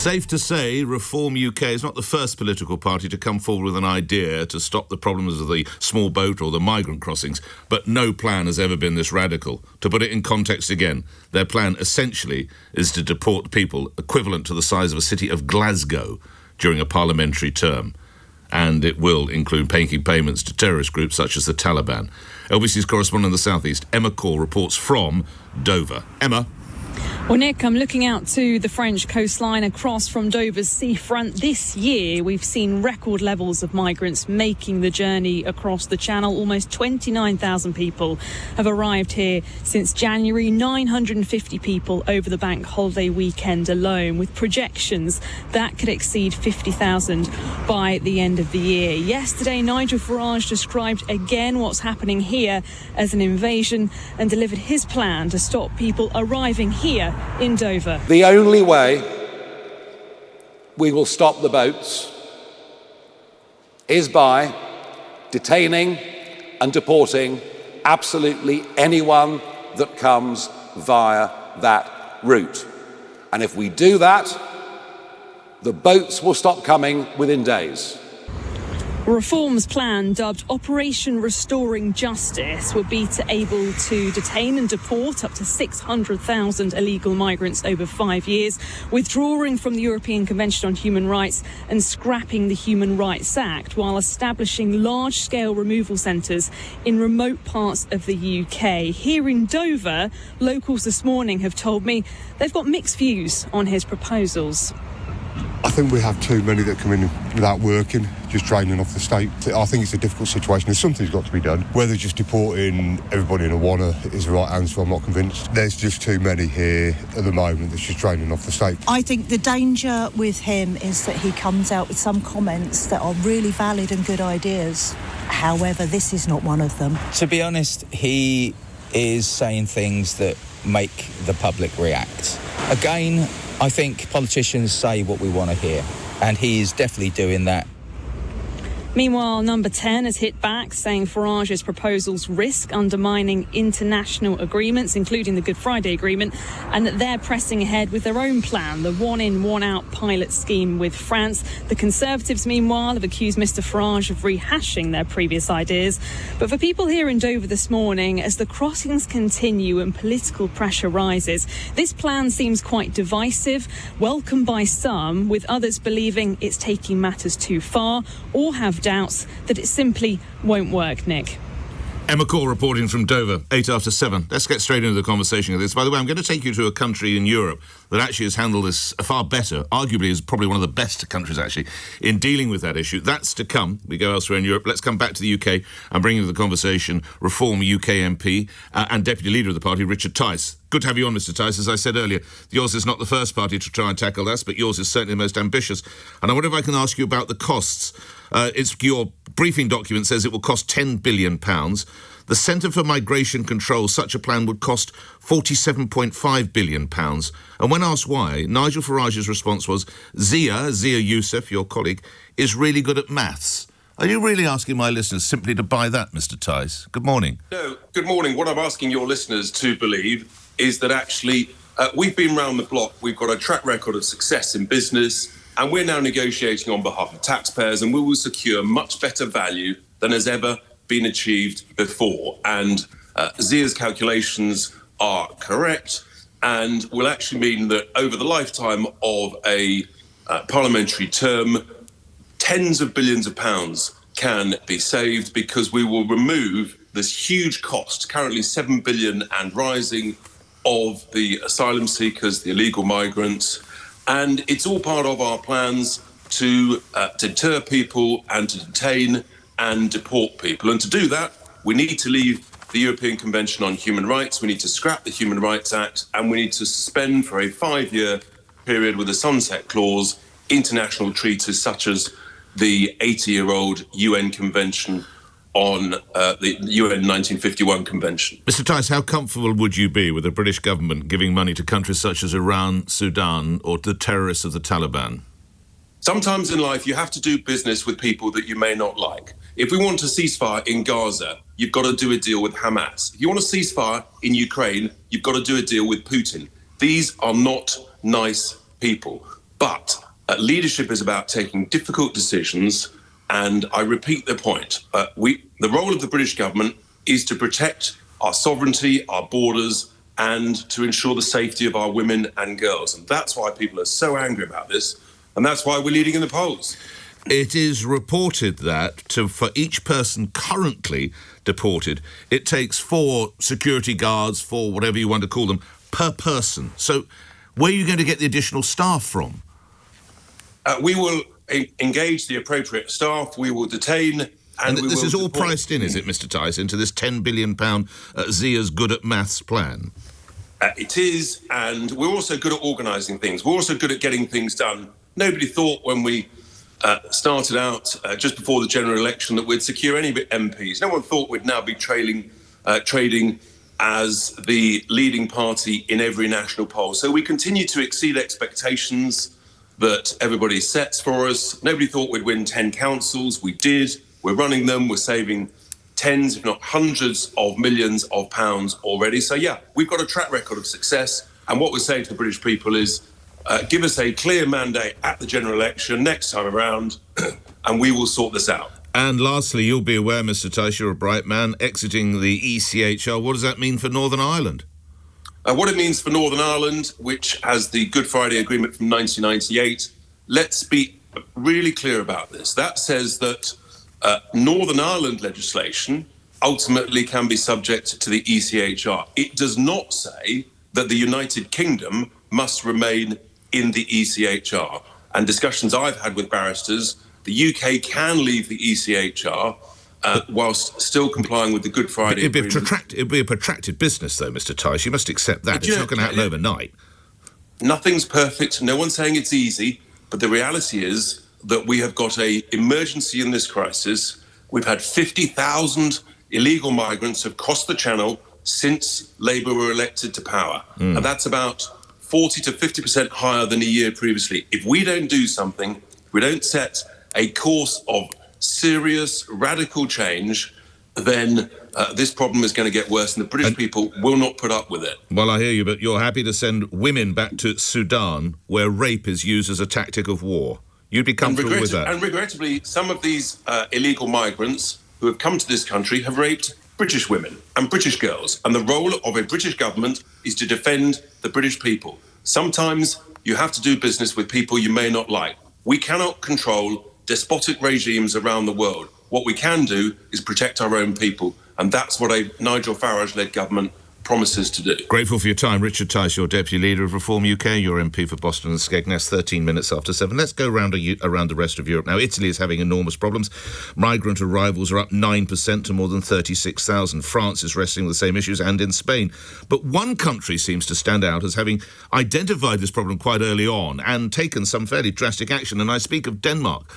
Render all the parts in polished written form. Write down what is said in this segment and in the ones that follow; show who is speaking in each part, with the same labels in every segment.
Speaker 1: Safe to say, Reform UK is not the first political party to come forward with an idea to stop the problems of the small boat or the migrant crossings, but no plan has ever been this radical. To put it in context again, their plan essentially is to deport people equivalent to the size of a city of Glasgow during a parliamentary term. And it will include making payments to terrorist groups such as the Taliban. LBC's correspondent in the southeast, Emma Corr, reports from Dover. Emma?
Speaker 2: Well, Nick, I'm looking out to the French coastline across from Dover's seafront. This year, we've seen record levels of migrants making the journey across the Channel. Almost 29,000 people have arrived here since January, 950 people over the bank holiday weekend alone, with projections that could exceed 50,000 by the end of the year. Yesterday, Nigel Farage described again what's happening here as an invasion and delivered his plan to stop people arriving here in Dover.
Speaker 3: The only way we will stop the boats is by detaining and deporting absolutely anyone that comes via that route. And if we do that, the boats will stop coming within days.
Speaker 2: Reform's plan, dubbed Operation Restoring Justice, would be able to detain and deport up to 600,000 illegal migrants over 5 years, withdrawing from the European Convention on Human Rights and scrapping the Human Rights Act, while establishing large-scale removal centres in remote parts of the UK. Here in Dover, locals this morning have told me they've got mixed views on his proposals.
Speaker 4: I think we have too many that come in without working, just draining off the state. I think it's a difficult situation. There's something's got to be done. Whether just deporting everybody in a wanna is the right answer, I'm not convinced. There's just too many here at the moment that's just draining off the state.
Speaker 5: I think the danger with him is that he comes out with some comments that are really valid and good ideas. However, this is not one of them.
Speaker 6: To be honest, he is saying things that make the public react. Again, I think politicians say what we want to hear, and he is definitely doing that.
Speaker 2: Meanwhile, Number 10 has hit back, saying Farage's proposals risk undermining international agreements, including the Good Friday Agreement, and that they're pressing ahead with their own plan, the one-in, one-out pilot scheme with France. The Conservatives, meanwhile, have accused Mr Farage of rehashing their previous ideas. But for people here in Dover this morning, as the crossings continue and political pressure rises, this plan seems quite divisive, welcomed by some, with others believing it's taking matters too far or have doubts that it simply won't work, Nick.
Speaker 1: Emma Corr reporting from Dover, 7:08. Let's get straight into the conversation of this. By the way, I'm going to take you to a country in Europe that actually has handled this far better, arguably is probably one of the best countries actually, in dealing with that issue. That's to come. We go elsewhere in Europe. Let's come back to the UK and bring into the conversation Reform UK MP and Deputy Leader of the party, Richard Tice. Good to have you on, Mr Tice. As I said earlier, yours is not the first party to try and tackle this, but yours is certainly the most ambitious. And I wonder if I can ask you about the costs. Your briefing document says it will cost £10 billion. The Centre for Migration Control, such a plan would cost £47.5 billion. And when asked why, Nigel Farage's response was, Zia Youssef, your colleague, is really good at maths. Are you really asking my listeners simply to buy that, Mr Tice? Good morning.
Speaker 7: No, good morning. What I'm asking your listeners to believe is that actually we've been round the block. We've got a track record of success in business, and we're now negotiating on behalf of taxpayers, and we will secure much better value than has ever been achieved before. And Zia's calculations are correct and will actually mean that over the lifetime of a parliamentary term, tens of billions of pounds can be saved, because we will remove this huge cost, currently 7 billion and rising, of the asylum seekers, the illegal migrants. And it's all part of our plans to deter people and to detain and deport people. And to do that, we need to leave the European Convention on Human Rights, we need to scrap the Human Rights Act, and we need to suspend for a 5-year period with a sunset clause international treaties such as the 80-year-old UN Convention on the UN 1951 Convention.
Speaker 1: Mr Tice, how comfortable would you be with the British government giving money to countries such as Iran, Sudan, or the terrorists of the Taliban?
Speaker 7: Sometimes in life you have to do business with people that you may not like. If we want a ceasefire in Gaza, you've got to do a deal with Hamas. If you want a ceasefire in Ukraine, you've got to do a deal with Putin. These are not nice people. But leadership is about taking difficult decisions. And I repeat the point. The role of the British government is to protect our sovereignty, our borders, and to ensure the safety of our women and girls. And that's why people are so angry about this. And that's why we're leading in the polls.
Speaker 1: It is reported that for each person currently deported, it takes 4 security guards, 4 whatever you want to call them, per person. So where are you going to get the additional staff from?
Speaker 7: We will engage the appropriate staff, we will detain... And
Speaker 1: this is all priced in, is it, Mr. Tice, into this £10 billion Zia's good at maths plan?
Speaker 7: It is, and we're also good at organising things. We're also good at getting things done. Nobody thought when we started out just before the general election that we'd secure any MPs. No one thought we'd now be trading as the leading party in every national poll. So we continue to exceed expectations that everybody sets for us. Nobody thought we'd win 10 councils. We did. We're running them. We're saving tens, if not hundreds of millions of pounds already. So, yeah, we've got a track record of success. And what we're saying to the British people is give us a clear mandate at the general election next time around, and we will sort this out.
Speaker 1: And lastly, you'll be aware, Mr. Tice, you're a bright man, exiting the ECHR. What does that mean for Northern Ireland?
Speaker 7: What it means for Northern Ireland, which has the Good Friday Agreement from 1998, let's be really clear about this. That says that Northern Ireland legislation ultimately can be subject to the ECHR. It does not say that the United Kingdom must remain in the ECHR. And discussions I've had with barristers, the UK can leave the ECHR whilst still complying with the Good Friday Agreement.
Speaker 1: It'd be a protracted business, though, Mr. Tice. You must accept that. It's not going to happen overnight.
Speaker 7: Nothing's perfect. No one's saying it's easy. But the reality is that we have got an emergency in this crisis. We've had 50,000 illegal migrants across the Channel since Labour were elected to power. And that's about 40 to 50% higher than a year previously. If we don't do something, if we don't set a course of serious, radical change, then this problem is going to get worse, and the British people will not put up with it.
Speaker 1: Well, I hear you, but you're happy to send women back to Sudan, where rape is used as a tactic of war. You'd be comfortable with that?
Speaker 7: And regrettably, some of these illegal migrants who have come to this country have raped British women and British girls. And the role of a British government is to defend the British people. Sometimes you have to do business with people you may not like. We cannot control despotic regimes around the world. What we can do is protect our own people. And that's what a Nigel Farage-led government promises to do.
Speaker 1: Grateful for your time. Richard Tice, your Deputy Leader of Reform UK, your MP for Boston and Skegness, 13 minutes after 7. Let's go around the rest of Europe now. Italy is having enormous problems. Migrant arrivals are up 9% to more than 36,000. France is wrestling with the same issues, and in Spain. But one country seems to stand out as having identified this problem quite early on and taken some fairly drastic action, and I speak of Denmark.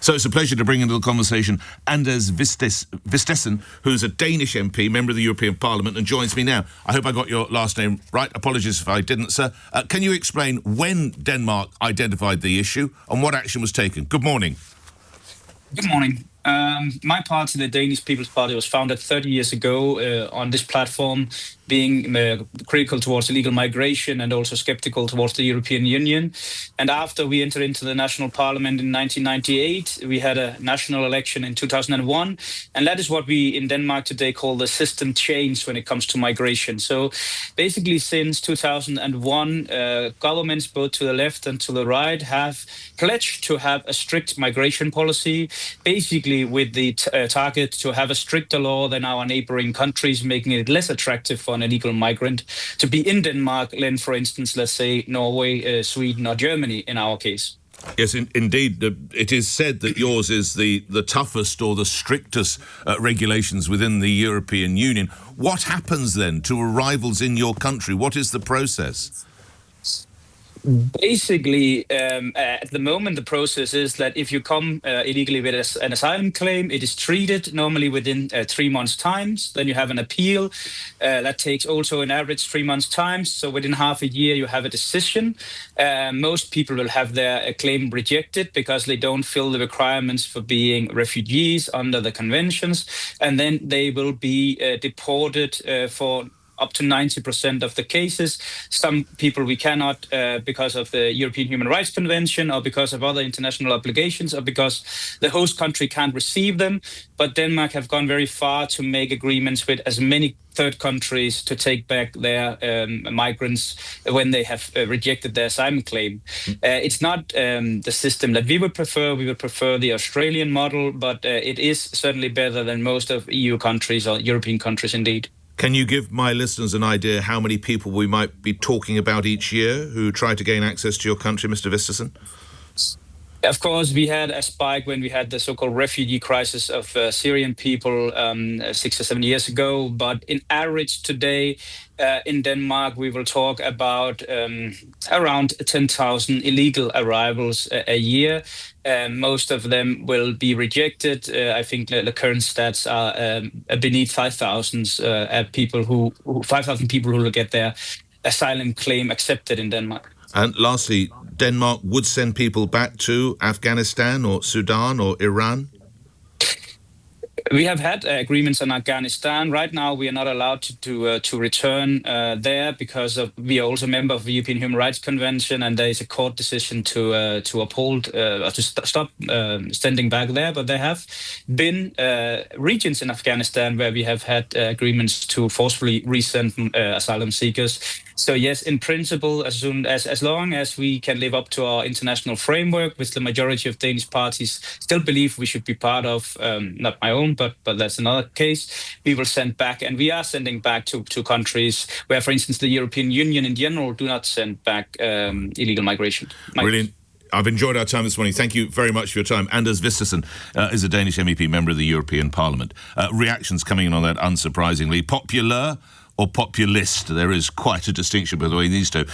Speaker 1: So it's a pleasure to bring into the conversation Anders Vistisen, who's a Danish MP, member of the European Parliament, and joins me now. I hope I got your last name right. Apologies if I didn't, sir. Can you explain when Denmark identified the issue and what action was taken? Good morning.
Speaker 8: Good morning. My party, the Danish People's Party, was founded 30 years ago on this platform, being critical towards illegal migration and also skeptical towards the European Union. And after we entered into the national parliament in 1998, we had a national election in 2001. And that is what we in Denmark today call the system change when it comes to migration. So basically, since 2001, governments both to the left and to the right have pledged to have a strict migration policy, basically with the target to have a stricter law than our neighboring countries, making it less attractive for an illegal migrant to be in Denmark than, for instance, let's say Norway, Sweden or Germany in our case.
Speaker 1: Yes, indeed. It is said that yours is the toughest or the strictest regulations within the European Union. What happens then to arrivals in your country? What is the process?
Speaker 8: Basically, at the moment, the process is that if you come illegally with an asylum claim, it is treated normally within 3 months' time. Then you have an appeal. That takes also an average 3 months' time. So within half a year, you have a decision. Most people will have their claim rejected because they don't fill the requirements for being refugees under the conventions. And then they will be deported for up to 90% of the cases. Some people we cannot because of the European Human Rights Convention or because of other international obligations or because the host country can't receive them. But Denmark have gone very far to make agreements with as many third countries to take back their migrants when they have rejected their asylum claim. It's not the system that we would prefer. We would prefer the Australian model, but it is certainly better than most of EU countries or European countries indeed.
Speaker 1: Can you give my listeners an idea how many people we might be talking about each year who try to gain access to your country, Mr. Vistisen?
Speaker 8: Of course, we had a spike when we had the so-called refugee crisis of Syrian people 6 or 7 years ago. But in average today in Denmark, we will talk about around 10,000 illegal arrivals a year. Most of them will be rejected. I think the current stats are beneath 5,000 people who 5,000 people who will get their asylum claim accepted in Denmark.
Speaker 1: And lastly, Denmark would send people back to Afghanistan or Sudan or Iran?
Speaker 8: We have had agreements on Afghanistan. Right now, we are not allowed to return there because we are also a member of the European Human Rights Convention, and there is a court decision to uphold or to stop sending back there. But there have been regions in Afghanistan where we have had agreements to forcefully resend asylum seekers. So yes, in principle, as long as we can live up to our international framework, which the majority of Danish parties still believe we should be part of, not my own, but that's another case, we will send back. And we are sending back to countries where, for instance, the European Union in general do not send back illegal migration.
Speaker 1: Brilliant. I've enjoyed our time this morning. Thank you very much for your time. Anders Vistisen is a Danish MEP, member of the European Parliament. Reactions coming in on that, unsurprisingly. Popular or populist? There is quite a distinction between these two.